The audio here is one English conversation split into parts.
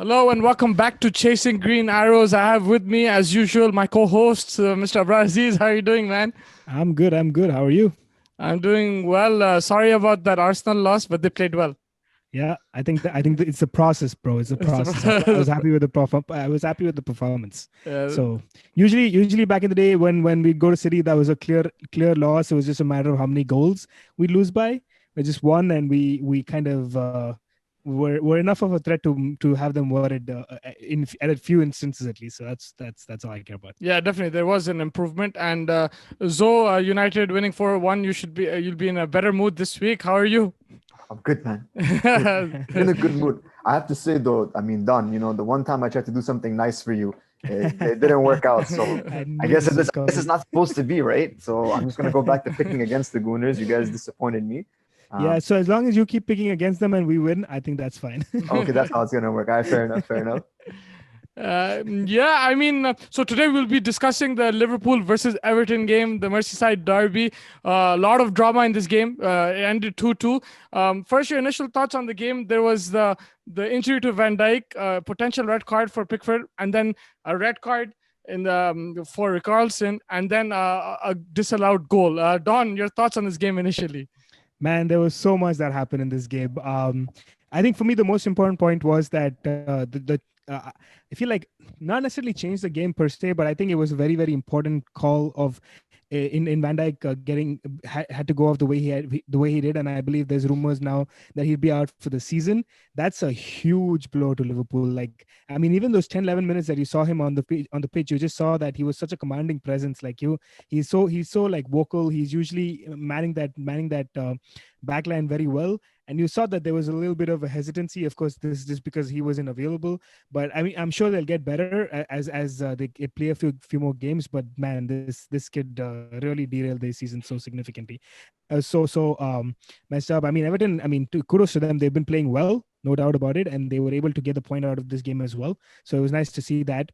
Hello and welcome back to Chasing Green Arrows. I have with me, as usual, my co-host, Mr. Abrar Aziz. How are you doing, man? I'm good. How are you? I'm doing well. Sorry about that Arsenal loss, but they played well. Yeah, I think it's a process, bro. It's a process. I was happy with I was happy with the performance. Yeah, So usually back in the day when we go to City, that was a clear loss. It was just a matter of how many goals we lose by. We just won, and we kind of were enough of a threat to have them worried in at a few instances at least. So that's all I care about. yeah, definitely. There was an improvement. And United winning 4-1. You'll be in a better mood this week. How are you? I'm good, man. In a good mood. I have to say though, I mean, Don, the one time I tried to do something nice for you, it didn't work out. So I guess this is not supposed to be, right? So I'm just gonna go back to picking against the Gooners. You guys disappointed me. Yeah, so as long as you keep picking against them and we win, I think that's fine. Okay, that's how it's gonna work. All right, fair enough. So today we'll be discussing the Liverpool versus Everton game, the Merseyside derby. A lot of drama in this game. It ended 2-2. First, your initial thoughts on the game. There was the injury to Van Dijk, potential red card for Pickford, and then a red card for Carlson, and then a disallowed goal. Don, your thoughts on this game initially? Man, there was so much that happened in this game. I think for me, the most important point was that I feel like not necessarily changed the game per se, but I think it was a very, very important call of in Van Dijk had to go off the way he did, and I believe there's rumors now that he'll be out for the season. That's a huge blow to Liverpool. Like, I mean, even those 10-11 minutes that you saw him on the pitch, you just saw that he was such a commanding presence. Like he's so like vocal. He's usually manning that backline very well. And you saw that there was a little bit of a hesitancy. Of course, this is just because he wasn't available. But I mean, I'm sure they'll get better as they play a few more games. But man, this kid really derailed their season so significantly. So messed up. I mean, Everton. I mean, kudos to them. They've been playing well, no doubt about it, and they were able to get the point out of this game as well. So it was nice to see that.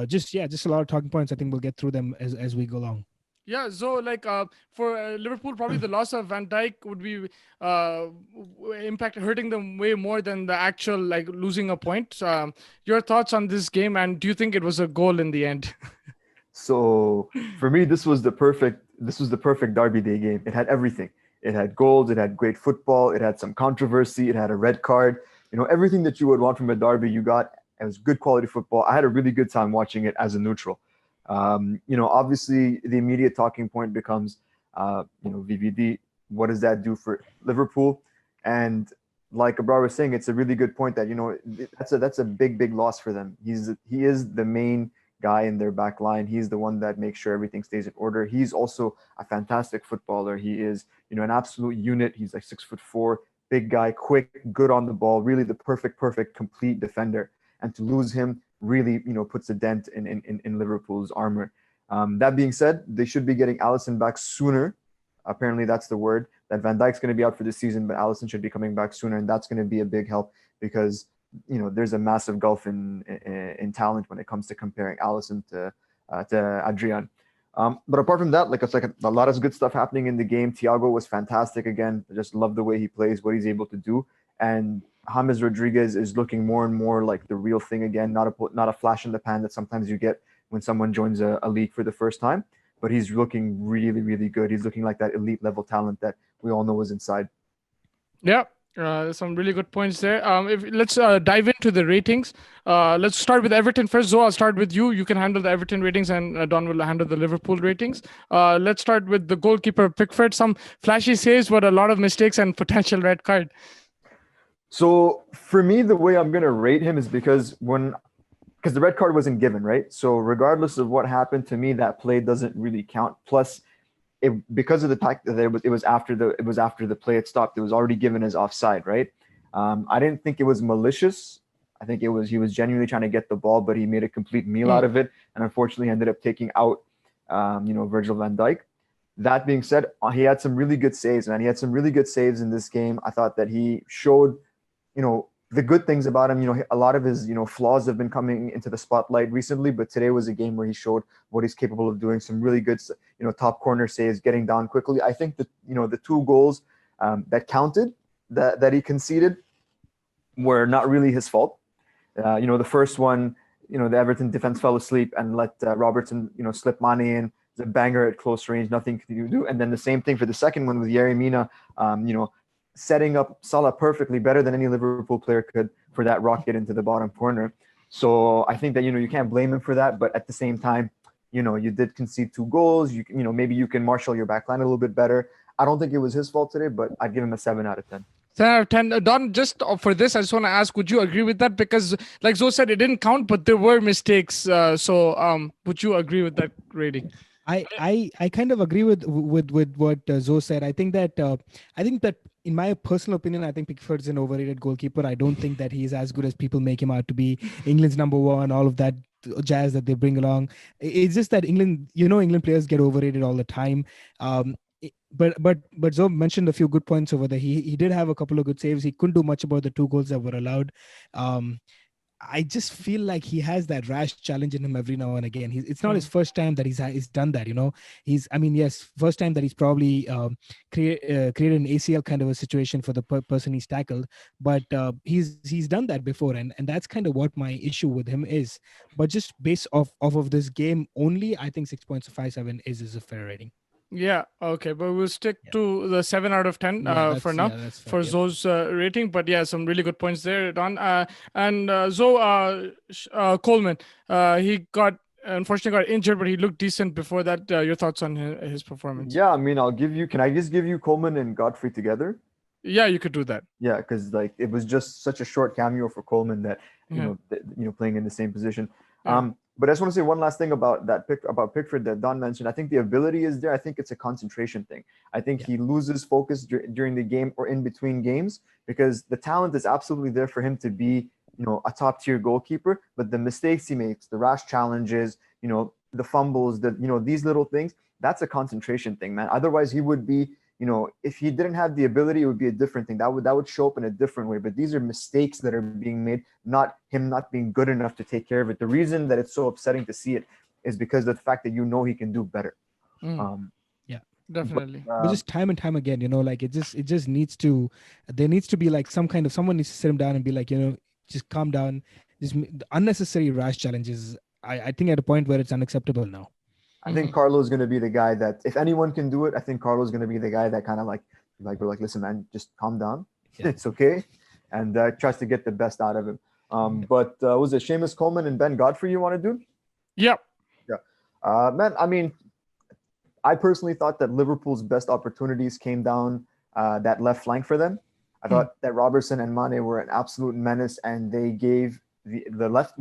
Just a lot of talking points. I think we'll get through them as we go along. Yeah, so for Liverpool, probably the loss of Van Dijk would be hurting them way more than the actual losing a point. Your thoughts on this game, and do you think it was a goal in the end? So for me, this was the perfect Derby Day game. It had everything. It had goals. It had great football. It had some controversy. It had a red card. Everything that you would want from a derby, you got. It was good quality football. I had a really good time watching it as a neutral. Obviously the immediate talking point becomes, VVD. What does that do for Liverpool? And like Abrar was saying, it's a really good point that, that's a big loss for them. He is the main guy in their back line. He's the one that makes sure everything stays in order. He's also a fantastic footballer. He is, an absolute unit. He's like 6'4", big guy, quick, good on the ball, really the perfect, complete defender. And to lose him really, puts a dent in Liverpool's armor. That being said, they should be getting Alisson back sooner. Apparently, that's the word. That Van Dijk's going to be out for the season, but Alisson should be coming back sooner, and that's going to be a big help because there's a massive gulf in talent when it comes to comparing Alisson to Adrian. But apart from that, it's like a lot of good stuff happening in the game. Thiago was fantastic again. I just love the way he plays, what he's able to do, and James Rodriguez is looking more and more like the real thing again, not a flash in the pan that sometimes you get when someone joins a league for the first time. But he's looking really, really good. He's looking like that elite level talent that we all know is inside. Yeah. Some really good points there. Let's dive into the ratings. Let's start with Everton first. Zo, I'll start with you. You can handle the Everton ratings, and Don will handle the Liverpool ratings. Let's start with the goalkeeper Pickford. Some flashy saves, but a lot of mistakes and potential red card. So for me, the way I'm gonna rate him is because the red card wasn't given, right? So regardless of what happened to me, that play doesn't really count. Plus, because of the fact that it was after the play had stopped, it was already given as offside, right? I didn't think it was malicious. I think he was genuinely trying to get the ball, but he made a complete meal out of it, and unfortunately ended up taking out Virgil van Dijk. That being said, he had some really good saves, man. He had some really good saves in this game. I thought that he showed the good things about him. A lot of his, flaws have been coming into the spotlight recently, but today was a game where he showed what he's capable of doing. Some really good, top corner saves, getting down quickly. I think that, the two goals that counted that he conceded, were not really his fault. The first one, the Everton defense fell asleep and let Robertson, slip Mane in. It's a banger at close range, nothing to do. And then the same thing for the second one with Yerry Mina, setting up Salah perfectly, better than any Liverpool player could for that rocket into the bottom corner. So I think that, you can't blame him for that. But at the same time, you did concede 2 goals. Maybe you can marshal your back line a little bit better. I don't think it was his fault today, but I'd give him a 7 out of 10. 10 out of 10. Don, just for this, I just want to ask, would you agree with that? Because like Zoe said, it didn't count, but there were mistakes. So would you agree with that rating? I kind of agree with what Zoe said. I think that in my personal opinion, I think Pickford's an overrated goalkeeper. I don't think that he's as good as people make him out to be. England's number 1, all of that jazz that they bring along. It's just that England players get overrated all the time. But Zoe mentioned a few good points over there. He did have a couple of good saves. He couldn't do much about the 2 goals that were allowed. I just feel like he has that rash challenge in him every now and again. It's not his first time that he's done that. First time that he's probably created an ACL kind of a situation for the person he's tackled. But he's done that before, and that's kind of what my issue with him is. But just based off of this game only, I think 6.57 is a fair rating. Yeah, okay, but we'll stick to the 7 out of 10 for now for Zoe's rating. But yeah, some really good points there, Don. And Zoe Coleman, he unfortunately got injured, but he looked decent before that. Your thoughts on his performance? Yeah, I mean, can I just give you Coleman and Godfrey together? Yeah, you could do that. Yeah, because it was just such a short cameo for Coleman that playing in the same position. Yeah. But I just want to say one last thing about Pickford that Don mentioned. I think the ability is there. I think it's a concentration thing. I think he loses focus during the game or in between games, because the talent is absolutely there for him to be, a top tier goalkeeper. But the mistakes he makes, the rash challenges, the fumbles, these little things, that's a concentration thing, man. Otherwise, he would be, if he didn't have the ability, it would be a different thing. That would show up in a different way. But these are mistakes that are being made, not him not being good enough to take care of it. The reason that it's so upsetting to see it is because of the fact that he can do better. Yeah, definitely. But just time and time again, it just needs to. There needs to be like someone needs to sit him down and be like, just calm down. Just unnecessary rash challenges. I think at a point where it's unacceptable now. I think Carlo's going to be the guy that, if anyone can do it, I think Carlo's going to be the guy that kind of like we're like, listen, man, just calm down. Yeah. It's okay. And tries to get the best out of him. But was it Seamus Coleman and Ben Godfrey you want to do? Yep. Yeah. Man, I mean, I personally thought that Liverpool's best opportunities came down that left flank for them. I thought that Robertson and Mane were an absolute menace, and they gave the left,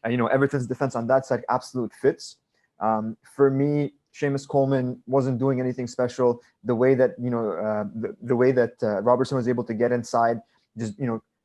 Everton's defense on that side absolute fits. For me, Seamus Coleman wasn't doing anything special. The way that Robertson was able to get inside, just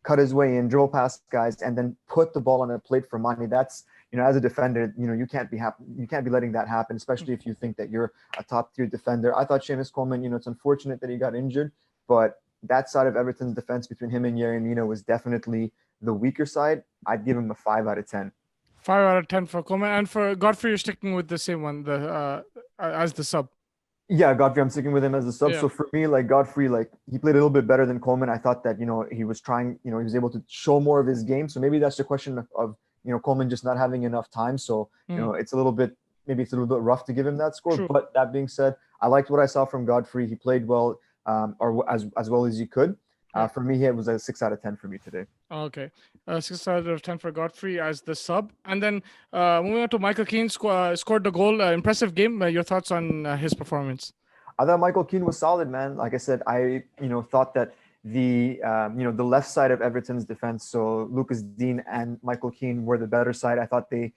cut his way in, dribble past guys, and then put the ball on a plate for Mane. That's as a defender, you can't be letting that happen, especially if you think that you're a top tier defender. I thought Seamus Coleman, it's unfortunate that he got injured, but that side of Everton's defense between him and Yerry Mina was definitely the weaker side. I'd give him a 5 out of 10. 5 out of 10 for Coleman. And for Godfrey, you're sticking with the same one, as the sub. Yeah, Godfrey, I'm sticking with him as a sub. Yeah. So for me, Godfrey, he played a little bit better than Coleman. I thought that, he was trying, he was able to show more of his game. So maybe that's the question of Coleman just not having enough time. So, it's a little bit rough to give him that score. True. But that being said, I liked what I saw from Godfrey. He played well, or as well as he could. For me, it was a 6 out of 10 for me today. Okay. 6 out of 10 for Godfrey as the sub. And then moving on to Michael Keane, scored the goal. Impressive game. Your thoughts on his performance? I thought Michael Keane was solid, man. Like I said, I thought that the left side of Everton's defense, so Lucas Digne and Michael Keane, were the better side. I thought they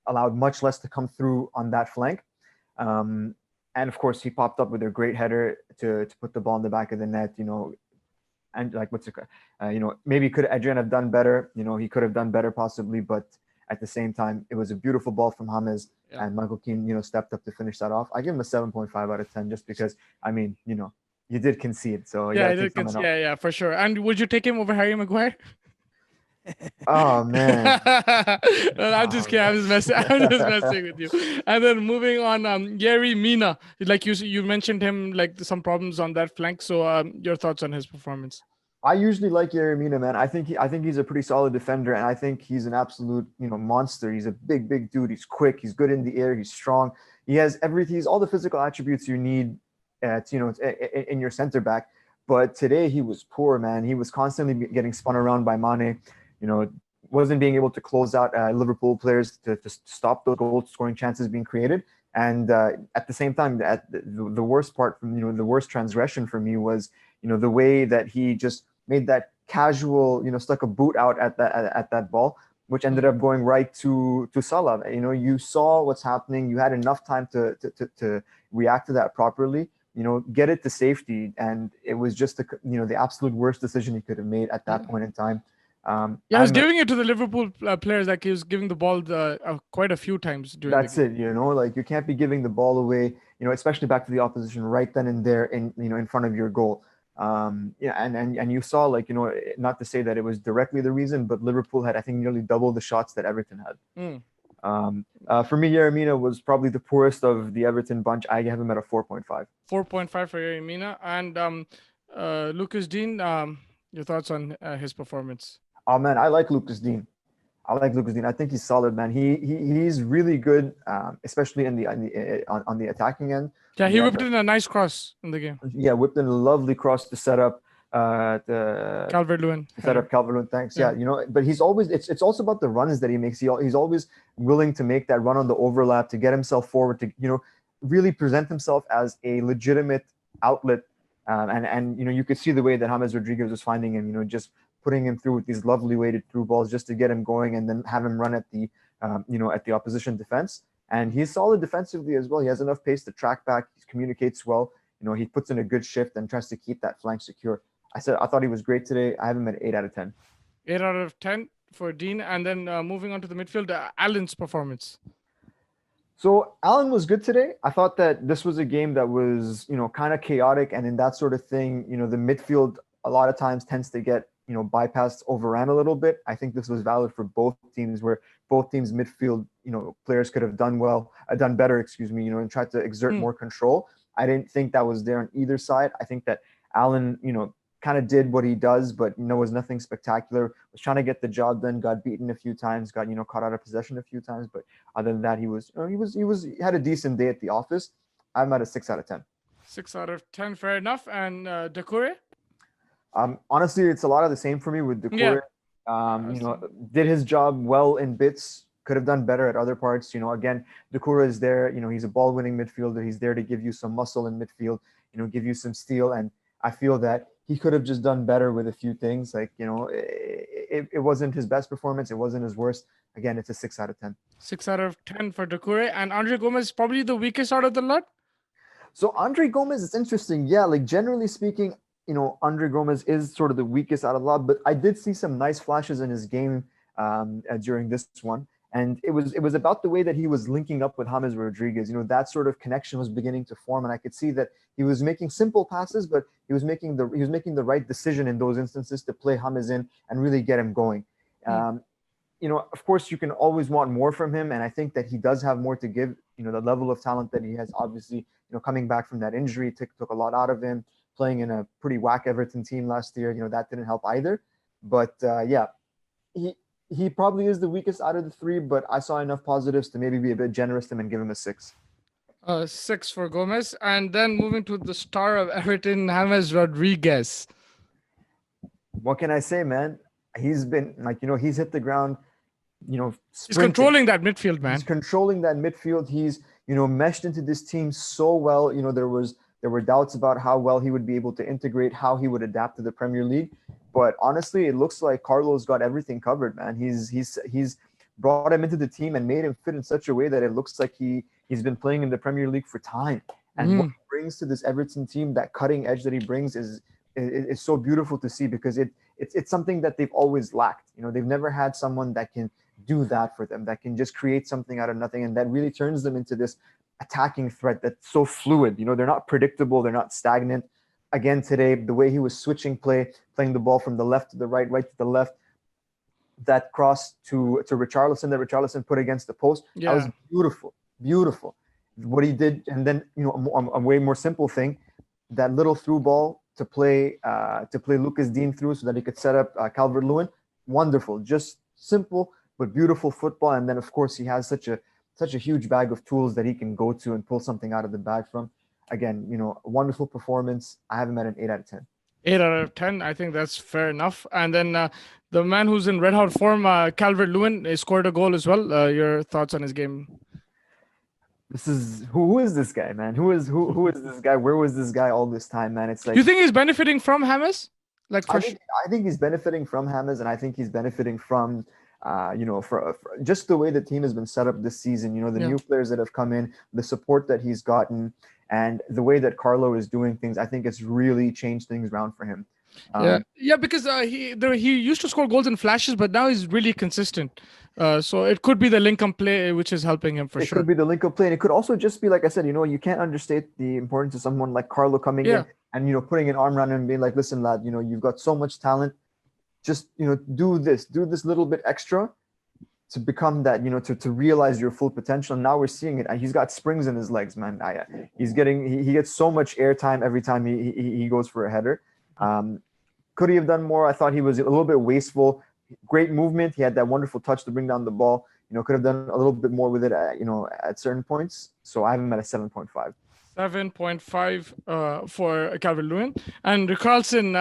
allowed much less to come through on that flank. And of course, he popped up with a great header to put the ball in the back of the net. And maybe could Adrian have done better? He could have done better possibly, but at the same time, it was a beautiful ball from James, and Michael Keane, stepped up to finish that off. I give him a 7.5 out of 10 just because, you did concede. So yeah, I did concede. Yeah, for sure. And would you take him over Harry Maguire? Oh man. No, I'm just kidding. I'm just messing with you. And then moving on, Yerry Mina, like you mentioned him, like some problems on that flank. So your thoughts on his performance? I usually like Yeremina, man. I think he's a pretty solid defender, and I think he's an absolute, monster. He's a big dude. He's quick. He's good in the air. He's strong. He has everything. He's all the physical attributes you need in your center back. But today he was poor, man. He was constantly getting spun around by Mane. Wasn't being able to close out Liverpool players to stop those goal scoring chances being created. And at the same time, the worst part from the worst transgression for me was the way that he just made that casual stuck a boot out at that ball, which ended up going right to Salah. You saw what's happening. You had enough time to react to that properly. Get it to safety, and it was just the absolute worst decision he could have made at that point in time. He was giving it to the Liverpool players, like he was giving the ball quite a few times during that's the game. it, like you can't be giving the ball away, especially back to the opposition right then and there in front of your goal. And you saw, not to say that it was directly the reason, but Liverpool had, I think, nearly double the shots that Everton had. For me, Yeremina was probably the poorest of the Everton bunch. I have him at a 4.5. 4.5 for Yeremina. And Lucas Dean, your thoughts on his performance? Oh man, I like Lucas Dean. I think he's solid, man. He's really good, especially on the attacking end. Yeah, he whipped in a nice cross in the game. Yeah, whipped in a lovely cross to set up Calvert-Lewin. Set up Calvert-Lewin. Thanks. Yeah, but he's always it's also about the runs that he makes. He's always willing to make that run on the overlap to get himself forward to really present himself as a legitimate outlet. And you could see the way that James Rodriguez was finding him. Just putting him through with these lovely weighted through balls just to get him going, and then have him run at the at the opposition defense. And he's solid defensively as well. He has enough pace to track back. He communicates well. He puts in a good shift and tries to keep that flank secure. I thought he was great today. I have him at 8 out of 10. 8 out of 10 for Dean. And then moving on to the midfield, Allen's performance. So Allen was good today. I thought that this was a game that was, kind of chaotic, and in that sort of thing, the midfield a lot of times tends to get, bypassed, overran a little bit. I think this was valid for both teams, where both teams' midfield, players could have done better, and tried to exert more control. I didn't think that was there on either side. I think that Allen, kind of did what he does, but was nothing spectacular. Was trying to get the job done, got beaten a few times, got caught out of possession a few times, but other than that, he had a decent day at the office. I'm at a 6 out of 10. 6 out of 10, fair enough. And Doucouré? Honestly, it's a lot of the same for me with Doucouré. Yeah. Did his job well in bits. Could have done better at other parts. Again, Doucouré is there. He's a ball-winning midfielder. He's there to give you some muscle in midfield. Give you some steel, and I feel that he could have just done better with a few things. It wasn't his best performance. It wasn't his worst. Again, it's a 6 out of 10. 6 out of 10 for Doucouré. And Andre Gomez, probably the weakest out of the lot? So Andre Gomez is interesting. Yeah, generally speaking, Andre Gomez is sort of the weakest out of the lot, but I did see some nice flashes in his game during this one. And it was about the way that he was linking up with James Rodriguez. That sort of connection was beginning to form, and I could see that he was making simple passes, but he was making the right decision in those instances to play James in and really get him going. Of course, you can always want more from him, and I think that he does have more to give. The level of talent that he has, obviously, coming back from that injury took a lot out of him. Playing in a pretty whack Everton team last year, that didn't help either. But he probably is the weakest out of the three, but I saw enough positives to maybe be a bit generous to him and give him a 6. 6 for Gomez. And then moving to the star of Everton, James Rodriguez. What can I say, man? He's been he's hit the ground, sprinting. He's controlling that midfield, man. He's controlling that midfield. He's, meshed into this team so well. There were doubts about how well he would be able to integrate, how he would adapt to the Premier League. But honestly, it looks like Carlo's got everything covered, man. He's brought him into the team and made him fit in such a way that it looks like he's been playing in the Premier League for time. And what he brings to this Everton team, that cutting edge that he brings, is so beautiful to see, because it's something that they've always lacked. They've never had someone that can do that for them, that can just create something out of nothing, and that really turns them into this attacking threat that's so fluid. They're not predictable, they're not stagnant. Again today, the way he was switching playing the ball from the left to the right to the left, that cross to Richarlison that Richarlison put against the post, that was beautiful. What he did, and then a way more simple thing, that little through ball to play Lucas Dean through so that he could set up Calvert-Lewin. Wonderful, just simple but beautiful football. And then of course he has such a huge bag of tools that he can go to and pull something out of the bag from. Again, wonderful performance. I have him at an 8 out of 10. 8 out of 10. I think that's fair enough. And then the man who's in red hot form, Calvert-Lewin, scored a goal as well. Your thoughts on his game? This is who is this guy, man? Who is this guy? Where was this guy all this time, man? It's like, you think he's benefiting from James? Like, I think he's benefiting from James, and I think he's benefiting from for just the way the team has been set up this season. The new players that have come in, the support that he's gotten, and the way that Carlo is doing things. I think it's really changed things around for him. Because he used to score goals in flashes, but now he's really consistent. So it could be the link-up play which is helping him for sure. It could be the link-up play, and it could also just be, like I said, you can't understate the importance of someone like Carlo coming in and putting an arm around him and being like, listen, lad, you've got so much talent. Just do this little bit extra to become that, to realize your full potential. And now we're seeing it. And he's got springs in his legs, man. He gets so much airtime every time he goes for a header. Could he have done more? I thought he was a little bit wasteful. Great movement. He had that wonderful touch to bring down the ball. Could have done a little bit more with it at certain points. So I have him at a 7.5. 7.5 for Calvert-Lewin. And Carlson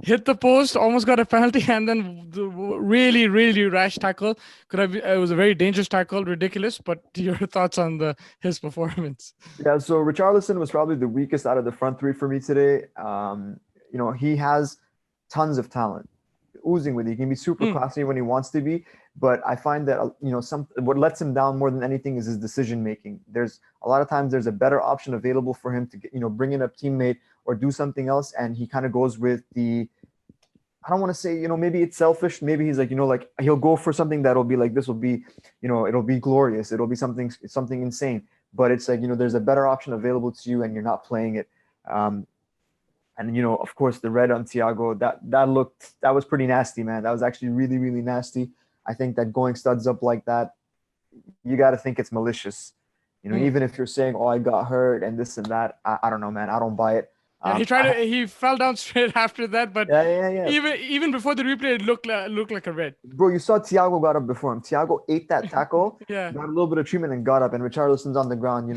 hit the post, almost got a penalty, and then the really, really rash tackle. It was a very dangerous tackle, ridiculous. But your thoughts on his performance? Yeah, so Richarlison was probably the weakest out of the front three for me today. He has tons of talent, oozing with it. He can be super classy when he wants to be. But I find that, what lets him down more than anything is his decision making. There's a lot of times there's a better option available for him to, bring in a teammate or do something else. And he kind of goes with I don't want to say, maybe it's selfish. Maybe he's like, he'll go for something that'll be like, this will be, it'll be glorious. It'll be something insane. But it's like, there's a better option available to you and you're not playing it. And, of course, the red on Thiago, that was pretty nasty, man. That was actually really, really nasty. I think that going studs up like that, you got to think it's malicious. Even if you're saying, oh, I got hurt and this and that, I don't know, man. I don't buy it. He fell down straight after that, but even before the replay, it looked like a red. Bro, you saw Thiago got up before him. Thiago ate that tackle, got a little bit of treatment and got up. And Richarlison's on the ground,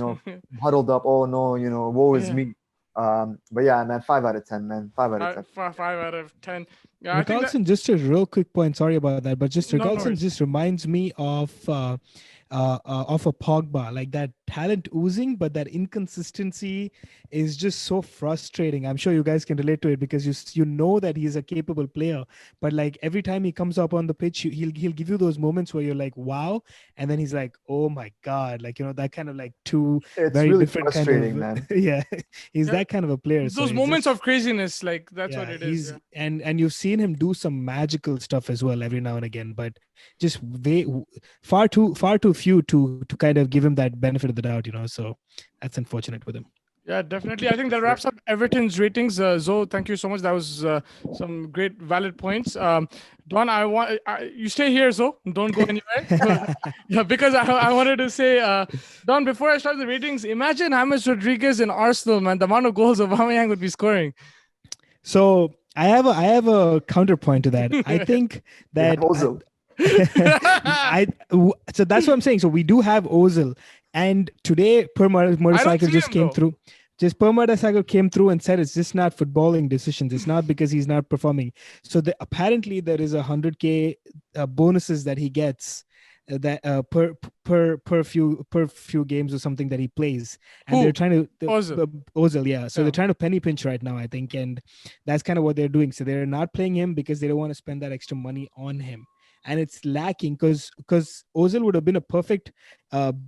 huddled up. Oh, no, woe is me. But yeah, man, 5 out of 10, man. 5 out of 10. 5 out of 10. Yeah, Carlson, just a real quick point. Sorry about that, but Carlson just reminds me of a Pogba, like that talent oozing, but that inconsistency is just so frustrating. I'm sure you guys can relate to it because you know that he's a capable player, but like every time he comes up on the pitch, he'll give you those moments where you're like, wow, and then he's like, oh my god, like that kind of like two very really different frustrating, kind of, man. Yeah, he's that kind of a player. Those moments of craziness, like that's what it is. And you've seen him do some magical stuff as well every now and again, but just far too few to kind of give him that benefit of the doubt, so that's unfortunate with him. Yeah, definitely. I think that wraps up Everton's ratings. Zoe, thank you so much. That was some great valid points. Don, you stay here, Zoe. Don't go anywhere. Yeah, because I wanted to say, Don, before I start the ratings, imagine James Rodriguez in Arsenal, man. The amount of goals Aubameyang would be scoring. So I have a counterpoint to that. I think that so that's what I'm saying. So we do have Ozil, and today Per Mertesacker just came through. Just Per Mertesacker came through and said it's just not footballing decisions. It's not because he's not performing. So apparently there is 100K bonuses that he gets that per few games or something that he plays, and they're trying to Ozil, yeah. So they're trying to penny pinch right now, I think, and that's kind of what they're doing. So they're not playing him because they don't want to spend that extra money on him. And it's lacking because Ozil would have been a perfect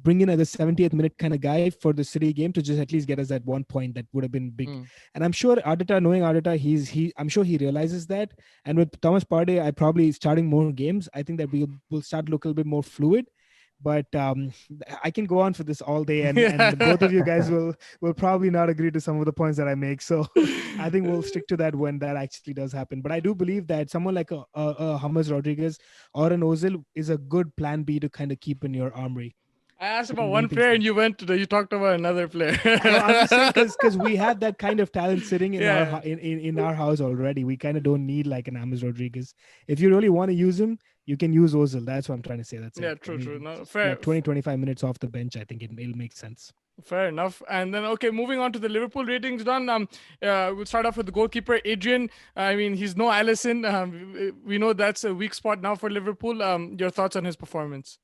bring in at the 70th minute kind of guy for the City game to just at least get us that 1 point that would have been big. And I'm sure knowing Arteta, I'm sure he realizes that. And with Thomas Partey, I probably starting more games. I think that we'll start to look a little bit more fluid. But I can go on for this all day, and both of you guys will probably not agree to some of the points that I make. So I think we'll stick to that when that actually does happen. But I do believe that someone like a James Rodriguez or an Ozil is a good plan B to kind of keep in your armory. I asked about one player and you talked about another player. I'm just saying because we have that kind of talent sitting in Yeah. in our house already. We kind of don't need like an James Rodriguez. If you really want to use him, you can use Ozil. That's what I'm trying to say. That's Yeah, it. true, true. No, Just fair, like 20, 25 minutes off the bench, I think it'll make sense. fair enough. And then, okay, moving on to the Liverpool ratings, Don. We'll start off with the goalkeeper, Adrian. I mean, he's no Alisson. We know that's a weak spot now for Liverpool. Your thoughts on his performance?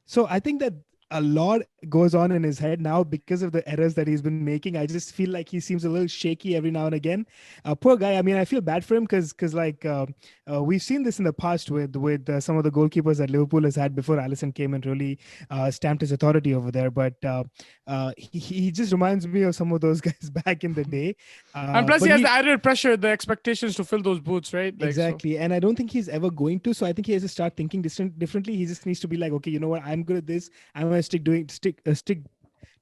So I think that a lot goes on in his head now because of the errors that he's been making. I just feel like he seems a little shaky every now and again. Poor guy. I mean, I feel bad for him because we've seen this in the past with some of the goalkeepers that Liverpool has had before Alisson came and really stamped his authority over there. But he just reminds me of some of those guys back in the day. And plus, he has the added pressure, the expectations to fill those boots, right? Like, exactly. So. And I don't think he's ever going to. So I think he has to start thinking differently. He just needs to be like, okay, you know what? I'm good at this. I'm going to stick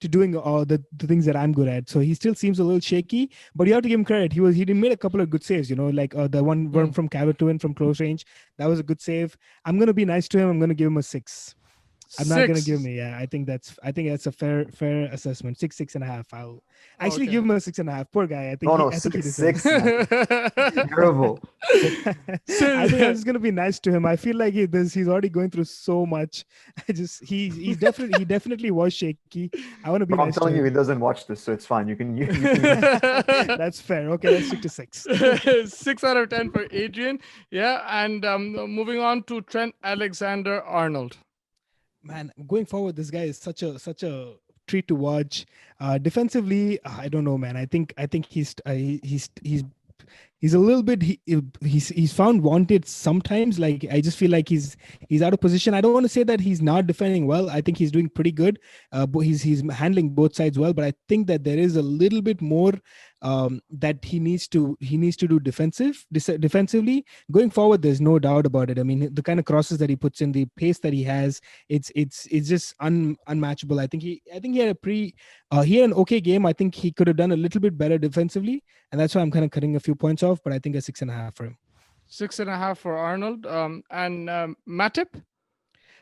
to doing the things that I'm good at. So he still seems a little shaky, but you have to give him credit. He made a couple of good saves, like the one from Calvert-Lewin from close range. That was a good save. I'm going to be nice to him. I'm going to give him a 6. I'm not gonna give him. Yeah, I think that's a fair assessment. 6.5. I'll actually give him a 6.5. Poor guy. I think six. Terrible. I think I'm just gonna be nice to him. I feel like he's already going through so much. He definitely was shaky. I want to be. I'm telling you, he doesn't watch this, so it's fine. You can. That's fair. Okay, let's stick to 6. 6 out of 10 for Adrian. Yeah, and moving on to Trent Alexander-Arnold. Man, going forward, this guy is such a treat to watch. Defensively, I don't know, man. I think he's a little bit he's found wanted sometimes. Like I just feel like he's out of position. I don't want to say that he's not defending well. I think he's doing pretty good. But he's handling both sides well. But I think that there is a little bit more that he needs to do defensively going forward. There's no doubt about it. I mean, the kind of crosses that he puts in, the pace that he has, it's just unmatchable. I think he had he had an okay game. I think he could have done a little bit better defensively, and that's why I'm kind of cutting a few points off. But I think a 6.5 for him. 6.5 for Arnold. And Matip.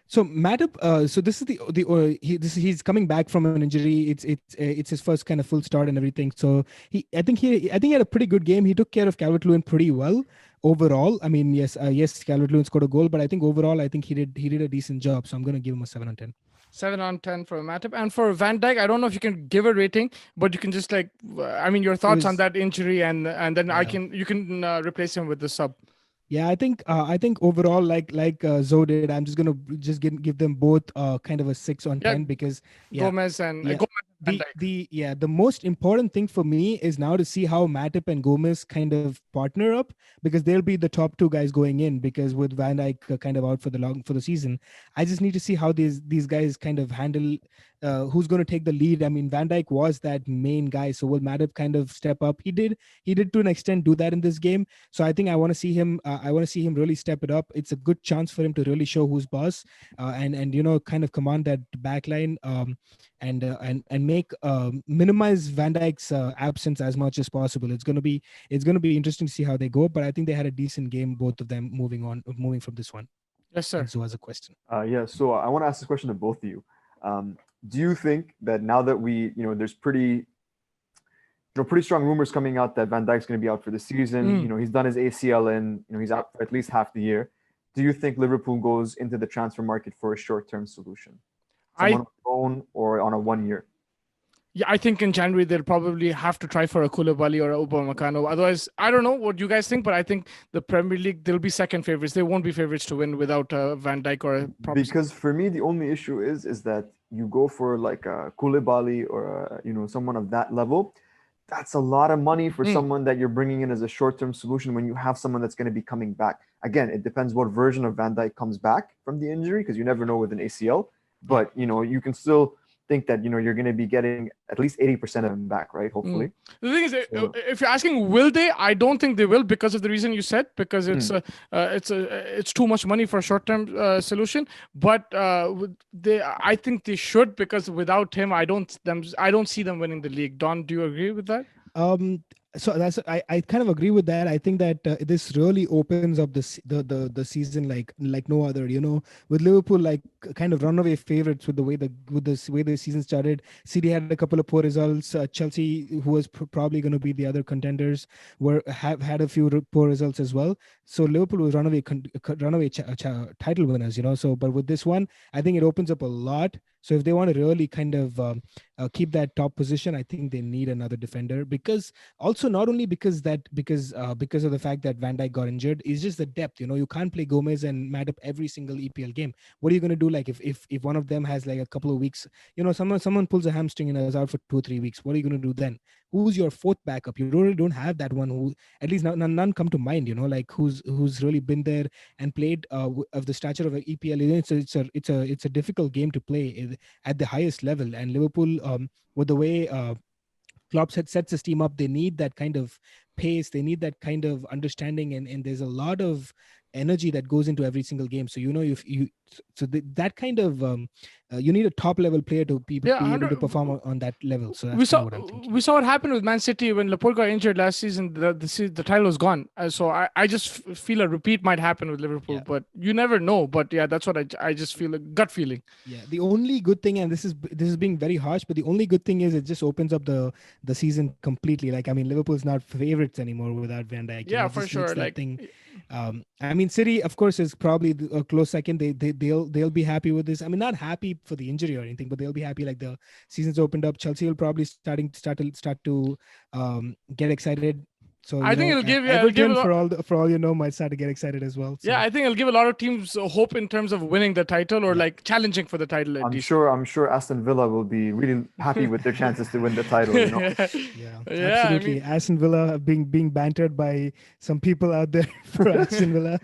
So Matip, so this is he's coming back from an injury. It's his first kind of full start and everything. So I think he had a pretty good game. He took care of Calvert-Lewin pretty well overall. I mean, yes, Calvert-Lewin scored a goal, but I think overall, I think he did a decent job. So I'm going to give him a 7 on 10. 7 on 10 for Matip. And for Van Dijk, I don't know if you can give a rating, but you can just your thoughts on that injury, and then you can replace him with the sub. Yeah, I think overall, like Zoe did, I'm just gonna give them both kind of a 6 on 10 because Gomez and Gomez. The most important thing for me is now to see how Matip and Gomez kind of partner up, because they'll be the top 2 guys going in, because with Van Dijk kind of out for the season, I just need to see how these guys kind of handle who's going to take the lead. I mean, Van Dijk was that main guy, so will Matip kind of step up? He did to an extent do that in this game. So I think I want to see him. I want to see him really step it up. It's a good chance for him to really show who's boss, and kind of command that back line, and make minimize Van Dijk's absence as much as possible. It's going to be interesting to see how they go. But I think they had a decent game, both of them, moving from this one. Yes, sir. And so as a question. So I want to ask this question to both of you. Do you think that now that there's pretty strong rumors coming out that Van Dijk's going to be out for the season? He's done his ACL and he's out for at least half the year. Do you think Liverpool goes into the transfer market for a short-term solution, someone on loan or on a 1 year? Yeah, I think in January they'll probably have to try for a Koulibaly or a Upamecano. Otherwise, I don't know what you guys think, but I think the Premier League, they'll be second favorites. They won't be favorites to win without Van Dijk or a proper. Because for me, the only issue is that you go for like a Koulibaly or someone of that level. That's a lot of money for someone that you're bringing in as a short-term solution when you have someone that's going to be coming back. Again, it depends what version of Van Dijk comes back from the injury, because you never know with an ACL. But you can still think that you're going to be getting at least 80% of them back, right? Hopefully. The thing is, if you're asking will they, I don't think they will, because of the reason you said, because it's too much money for a short-term solution. But I think they should, because without him, I don't see them winning the league. Don, do you agree with that? So I kind of agree with that. I think that this really opens up the season like no other. With Liverpool like kind of runaway favorites with the way the season started. City had a couple of poor results. Chelsea, who was probably going to be the other contenders, have had a few poor results as well. So Liverpool was runaway title winners. So but with this one, I think it opens up a lot. So if they want to really kind of keep that top position, I think they need another defender, because also not only because of the fact that Van Dijk got injured, it's just the depth. You can't play Gomez and Matip every single EPL game. What are you going to do, like if one of them has like a couple of weeks, someone pulls a hamstring and is out for 2 or 3 weeks? What are you going to do then? Who's your fourth backup? You really don't have that one. Who, at least none come to mind, like who's really been there and played of the stature of an EPL. It's a difficult game to play at the highest level. And Liverpool, with the way Klopp sets his team up, they need that kind of pace, they need that kind of understanding, and there's a lot of energy that goes into every single game. So if you so that kind of you need a top level player to be Yeah, able to perform on that level. So we that's kind saw of what I'm thinking. we saw what happened with Man City when Laporte got injured last season. The title was gone. So I just feel a repeat might happen with Liverpool, Yeah. but you never know. But yeah, that's what I just feel, a gut feeling. Yeah, the only good thing, and this is being very harsh, but the only good thing is it just opens up the season completely. Like, I mean, Liverpool's not favorites anymore without Van Dijk. Yeah, It for just sure. makes that Like, thing. I mean, City, of course, is probably a close second. They'll be happy with this. I mean, not happy for the injury or anything, but they'll be happy. Like, the season's opened up. Chelsea will probably start to get excited. So I think it'll give a Everton, lot. for all might start to get excited as well. So. Yeah, I think it'll give a lot of teams hope in terms of winning the title, or like challenging for the title at I'm least. sure Aston Villa will be really happy with their chances to win the title. Yeah, Yeah, I absolutely. mean, Aston Villa being bantered by some people out there for Aston Villa.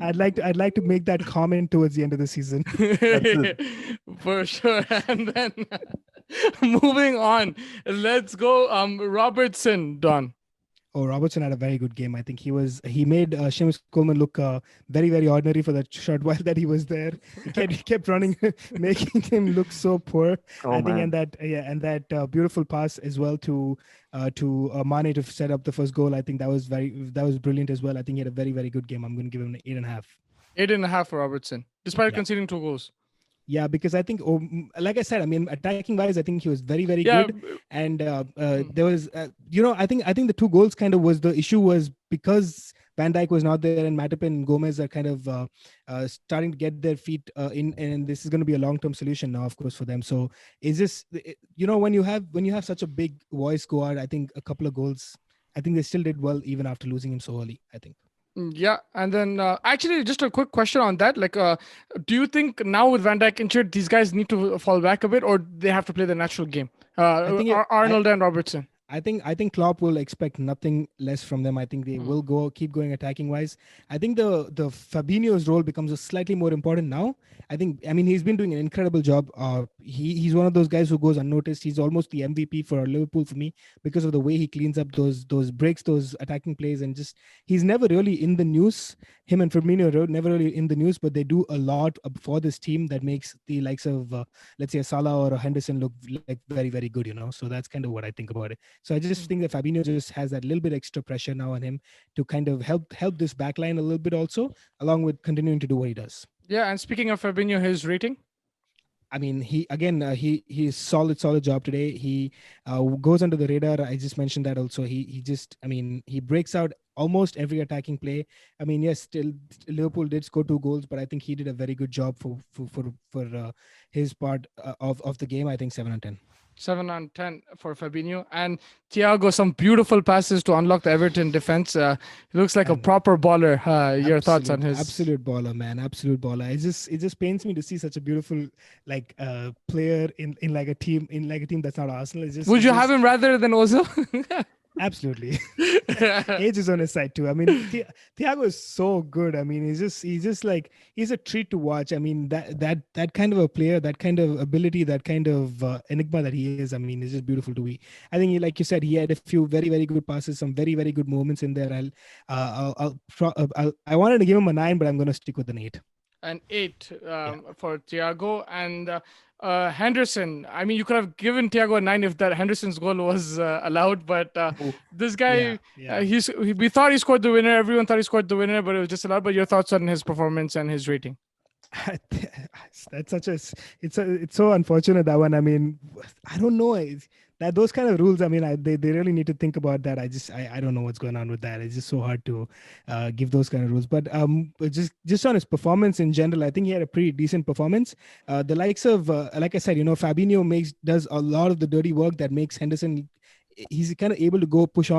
I'd like to make that comment towards the end of the season. for sure. And then moving on, let's go. Robertson, Don. Oh, Robertson had a very good game. I think he made Seamus Coleman look very, very ordinary for that short while that he was there. He kept running, making him look so poor. Oh, I think, man. and that beautiful pass as well to Mane to set up the first goal. I think that was brilliant as well. I think he had a very, very good game. I'm going to give him an 8.5. 8.5 for Robertson, despite Yeah. conceding 2 goals. Yeah, because I think, like I said, I mean, attacking wise, I think he was very, very Yeah, good. And there was, I think the 2 goals kind of was the issue, was because Van Dijk was not there and Matip and Gomez are kind of starting to get their feet in, and this is going to be a long-term solution now, of course, for them. So it's just, when you have such a big voice go out, I think a couple of goals, I think they still did well even after losing him so early, I think. Yeah, and then actually, just a quick question on that. Like, do you think now with Van Dijk injured, these guys need to fall back a bit, or they have to play the natural game? I think Arnold and Robertson. I think Klopp will expect nothing less from them. I think they will keep going attacking wise. I think the Fabinho's role becomes a slightly more important now. I mean he's been doing an incredible job. He's one of those guys who goes unnoticed. He's almost the MVP for Liverpool for me, because of the way he cleans up those breaks, those attacking plays, and just he's never really in the news. Him and Firmino are never really in the news, but they do a lot for this team that makes the likes of let's say a Salah or a Henderson look like very, very good. So that's kind of what I think about it. So I just think that Fabinho just has that little bit extra pressure now on him to kind of help this backline a little bit also, along with continuing to do what he does. Yeah, and speaking of Fabinho, his rating? I mean, he's solid job today. He goes under the radar. I just mentioned that also. He breaks out almost every attacking play. I mean, yes, still Liverpool did score 2 goals, but I think he did a very good job for his part of the game. I think 7 on 10. 7 on 10 for Fabinho. And Thiago, some beautiful passes to unlock the Everton defense. He looks like a proper baller. Your thoughts on his? Absolute baller, man. Absolute baller. It just pains me to see such a beautiful player in like a team that's not Arsenal. Would you have him rather than Ozil? Absolutely. Age is on his side too. I mean, Thiago is so good. I mean, he's just like, he's a treat to watch. I mean, that kind of a player, that kind of ability, that kind of enigma that he is. I mean, it's just beautiful to be. I think, like you said, he had a few very, very good passes, some very, very good moments in there. I wanted to give him a 9, but I'm going to stick with an 8. An 8 for Thiago. And Henderson. I mean, you could have given Thiago a 9 if that Henderson's goal was allowed, but this guy, we thought he scored the winner. Everyone thought he scored the winner, but it was just allowed. But your thoughts on his performance and his rating? That's such a it's so unfortunate, that one. I mean, I don't know, that those kind of rules, I mean, they really need to think about that. I don't know what's going on with that. It's just so hard to give those kind of rules. But just on his performance in general, I think he had a pretty decent performance. The likes of like I said, Fabinho does a lot of the dirty work that makes Henderson, he's kind of able to go push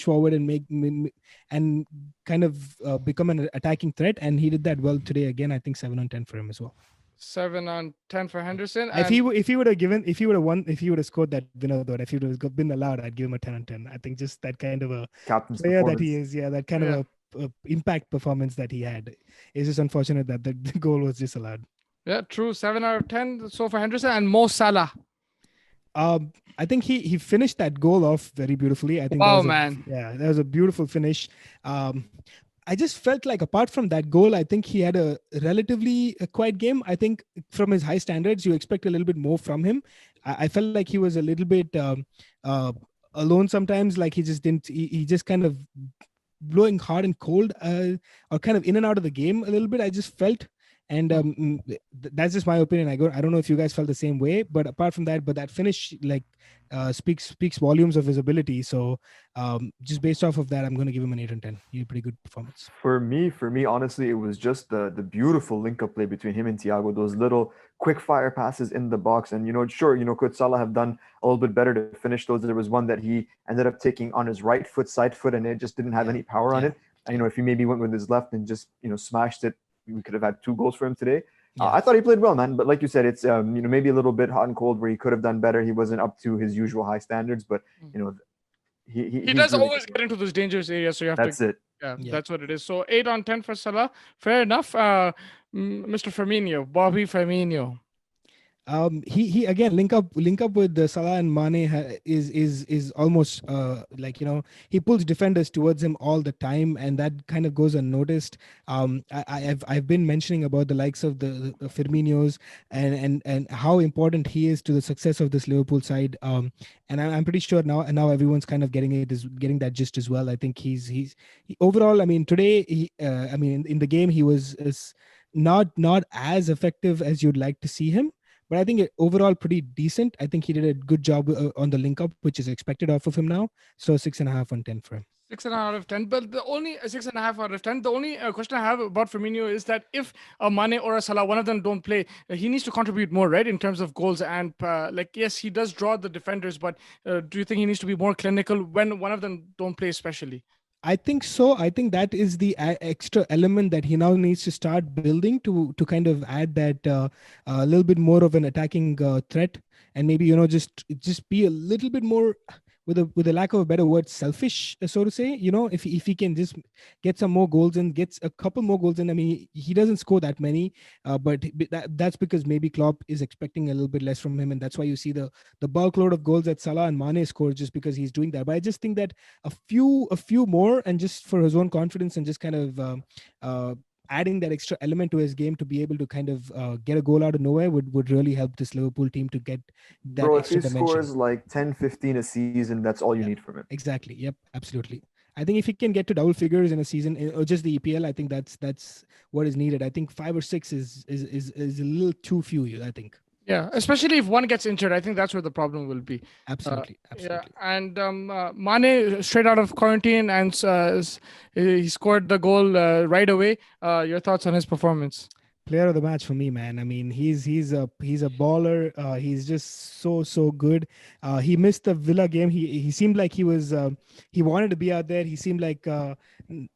forward and and kind of become an attacking threat, and he did that well today again. I think 7 on 10 for him as well. 7 on 10 for Henderson. If he would have scored that winner, though, if he would have been allowed, I'd give him a 10 on 10. I think just that kind of a Captain's player that he is, that kind of a impact performance that he had. It's just unfortunate that the goal was disallowed. Yeah, true. 7 out of 10 so for Henderson. And Mo Salah. I think he finished that goal off very beautifully. I think that was a beautiful finish. I just felt like apart from that goal, I think he had a relatively quiet game. I think from his high standards, you expect a little bit more from him. I felt like he was a little bit alone sometimes. Like he just kind of blowing hard and cold, or kind of in and out of the game a little bit. I just felt. And that's just my opinion. I don't know if you guys felt the same way, but apart from that, that finish speaks volumes of his ability. So just based off of that, I'm going to give him an 8 on 10. He had a pretty good performance. For me, honestly, it was just the beautiful link-up play between him and Thiago. Those little quick-fire passes in the box, and could Salah have done a little bit better to finish those? There was one that he ended up taking on his right foot, side foot, and it just didn't have any power on it. And if he maybe went with his left and just smashed it, we could have had 2 goals for him today. I thought he played well, man. But like you said, it's maybe a little bit hot and cold where he could have done better. He wasn't up to his usual high standards, but he does really always get into those dangerous areas. So you have that's to. It. Yeah, that's what it is. So 8 on 10 for Salah. Fair enough. Mr. Firmino, Bobby Firmino. He again link up with the Salah and Mane is almost he pulls defenders towards him all the time, and that kind of goes unnoticed. I've been mentioning about the likes of the Firminos and how important he is to the success of this Liverpool side. And I'm pretty sure now everyone's kind of getting that gist as well. I think he overall, I mean, today in the game he was not as effective as you'd like to see him. But I think overall pretty decent. I think he did a good job on the link up, which is expected off of him now. So 6.5 on 10 for him. 6.5 out of 10. But the only 6.5 out of 10. The only question I have about Firmino is that if a Mane or a Salah, one of them don't play, he needs to contribute more, right, in terms of goals. And yes, he does draw the defenders, but do you think he needs to be more clinical when one of them don't play, especially? I think so. I think that is the extra element that he now needs to start building to kind of add that a little bit more of an attacking threat, and maybe just be a little bit more, with a lack of a better word, selfish, so to say. If he can just get some more goals and gets a couple more goals in. I mean, he doesn't score that many, but that's because maybe Klopp is expecting a little bit less from him, and that's why you see the bulk load of goals that Salah and Mane score, just because he's doing that. But I just think that a few more, and just for his own confidence, and just kind of adding that extra element to his game to be able to kind of get a goal out of nowhere would really help this Liverpool team to get that extra dimension. If he scores like 10, 15 a season, that's all you need from him. Exactly. Yep. Absolutely. I think if he can get to double figures in a season, or just the EPL, I think that's what is needed. I think 5 or 6 is a little too few, I think. Yeah, especially if one gets injured, I think that's where the problem will be. Absolutely. Yeah, and Mane straight out of quarantine, and he scored the goal right away. Your thoughts on his performance? Player of the match for me, man. I mean, he's a baller. He's just so good. He missed the Villa game. He seemed like he wanted to be out there. He seemed like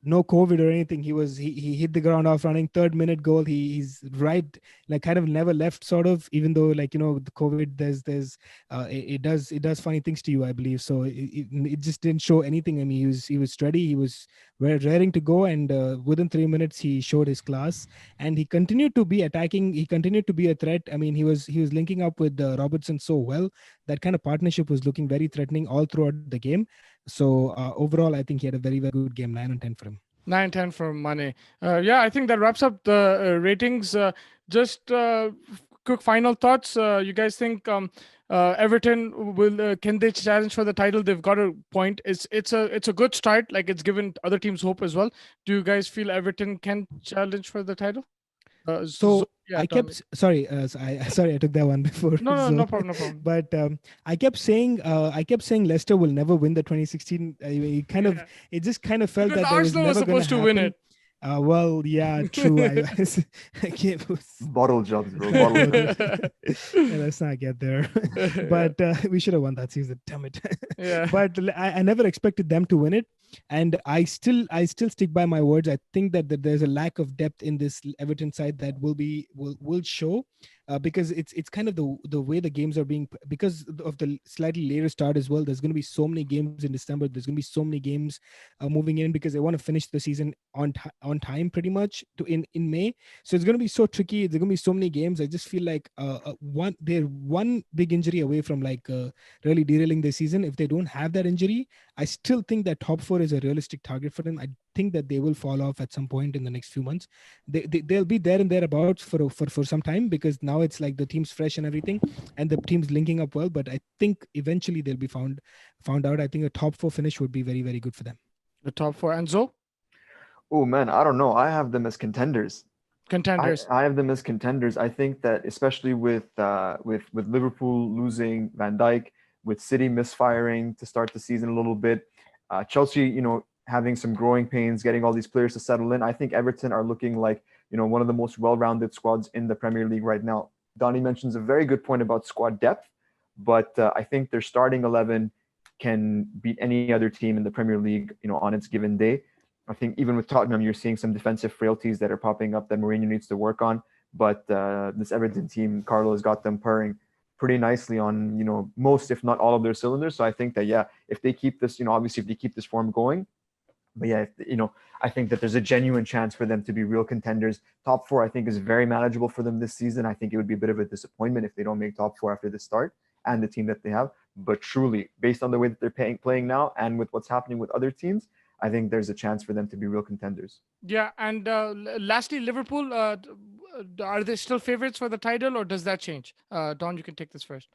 no COVID or anything. He hit the ground off running. 3rd minute goal. He's right, like kind of never left, sort of. Even though the COVID, there's it does funny things to you, I believe. So it just didn't show anything. I mean, he was steady. He was raring to go, and within 3 minutes he showed his class, and he continued to be attacking. He continued to be a threat. I mean, he was linking up with Robertson so well. That kind of partnership was looking very threatening all throughout the game. So overall, I think he had a very, very good game. 9 on 10 for him. 9-10 for Mane. I think that wraps up the ratings. Just quick final thoughts. You guys think Everton will can they challenge for the title? They've got a point. It's a good start. Like it's given other teams hope as well. Do you guys feel Everton can challenge for the title? So yeah, I Tommy. kept sorry, sorry I took that one before. No, So, no problem, no problem. but I kept saying Leicester will never win the 2016. It kind of Yeah. it just kind of felt Because that there was Arsenal was never going to supposed to win happen. it. Well, yeah, true. I can't. Bottle jobs, bro. Bottle jobs. Yeah, let's not get there. But we should have won that season. Damn it. Yeah. But I never expected them to win it, and I still stick by my words. I think that there's a lack of depth in this Everton side that will show. Because it's kind of the way the games are being, because of the slightly later start as well. There's going to be so many games in December. There's going to be so many games moving in, because they want to finish the season on time pretty much to in May. So it's going to be so tricky. There's going to be so many games. I just feel like they're one big injury away from really derailing the season. If they don't have that injury, I still think that top four is a realistic target for them. I think that they will fall off at some point in the next few months. They'll be there and thereabouts for some time, because now it's like the team's fresh and everything, and the team's linking up well. But I think eventually they'll be found out. I think a top four finish would be very, very good for them. The top four. And Zo? Oh man, I don't know. I have them as contenders. Contenders. I have them as contenders. I think that especially with Liverpool losing Van Dijk, with City misfiring to start the season a little bit, Chelsea, having some growing pains, getting all these players to settle in. I think Everton are looking like one of the most well-rounded squads in the Premier League right now. Donny mentions a very good point about squad depth, but I think their starting 11 can beat any other team in the Premier League, on its given day. I think even with Tottenham, you're seeing some defensive frailties that are popping up that Mourinho needs to work on. But this Everton team, Carlo has got them purring pretty nicely on, most, if not all of their cylinders. So I think that, yeah, if they keep this, obviously if they keep this form going, but yeah, I think that there's a genuine chance for them to be real contenders. Top four, I think, is very manageable for them this season. I think it would be a bit of a disappointment if they don't make top four after the start and the team that they have. But truly, based on the way that they're playing now and with what's happening with other teams, I think there's a chance for them to be real contenders. Yeah, and lastly, Liverpool, are they still favorites for the title, or does that change? Don, you can take this first.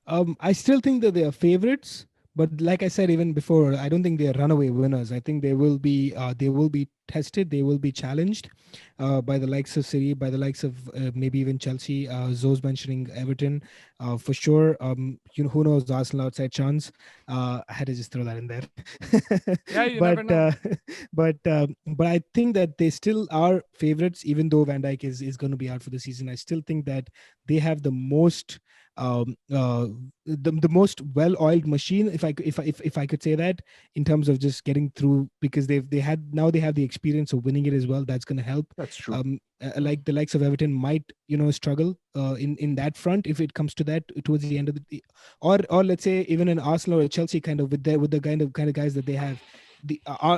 I still think that they are favorites, but like I said even before, I don't think they are runaway winners. I think they will be tested. They will be challenged by the likes of City, by the likes of maybe even Chelsea. Zoe's mentioning Everton for sure. Who knows? Arsenal outside chance. I had to just throw that in there. Yeah, you never know. But I think that they still are favorites, even though Van Dijk is going to be out for the season. I still think that they have the most the most well-oiled machine, if I could say that, in terms of just getting through, because they have the experience of winning it as well. That's going to help. That's true. Like the likes of Everton might struggle in that front if it comes to that towards the end of the, or let's say even an Arsenal or a Chelsea kind of with the kind of guys that they have.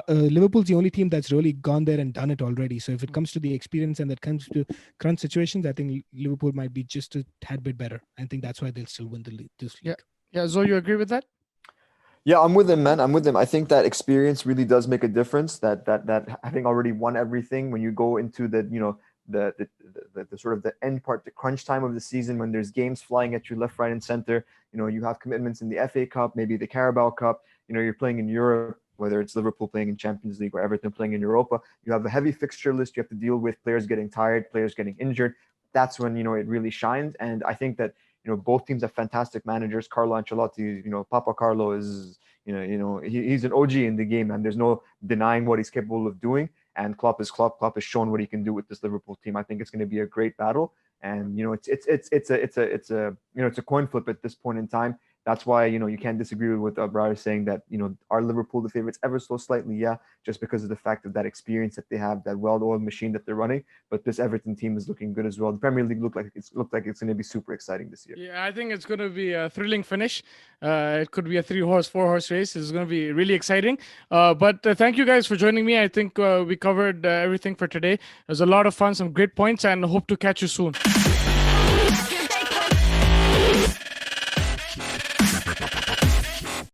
Liverpool's the only team that's really gone there and done it already. So if it comes to the experience and that comes to crunch situations, I think Liverpool might be just a tad bit better. I think that's why they'll still win this league. Yeah. Zoe, you agree with that? Yeah, I'm with him, man. I'm with him. I think that experience really does make a difference. That having already won everything, when you go into the the sort of the end part, the crunch time of the season, when there's games flying at you left, right, and center. You have commitments in the FA Cup, maybe the Carabao Cup. You're playing in Europe, whether it's Liverpool playing in Champions League or Everton playing in Europa. You have a heavy fixture list. You have to deal with players getting tired, players getting injured. That's when it really shines. And I think that both teams have fantastic managers. Carlo Ancelotti, Papa Carlo is he's an OG in the game, and there's no denying what he's capable of doing. And Klopp is Klopp. Klopp has shown what he can do with this Liverpool team. I think it's going to be a great battle. And it's a coin flip at this point in time. That's why, you can't disagree with what Briar is saying, that, are Liverpool the favorites ever so slightly? Yeah, just because of the fact of that experience that they have, that well-oiled machine that they're running. But this Everton team is looking good as well. The Premier League looked like it's going to be super exciting this year. Yeah, I think it's going to be a thrilling finish. It could be a 3-horse, 4-horse race. It's going to be really exciting. But thank you guys for joining me. I think we covered everything for today. It was a lot of fun, some great points, and hope to catch you soon.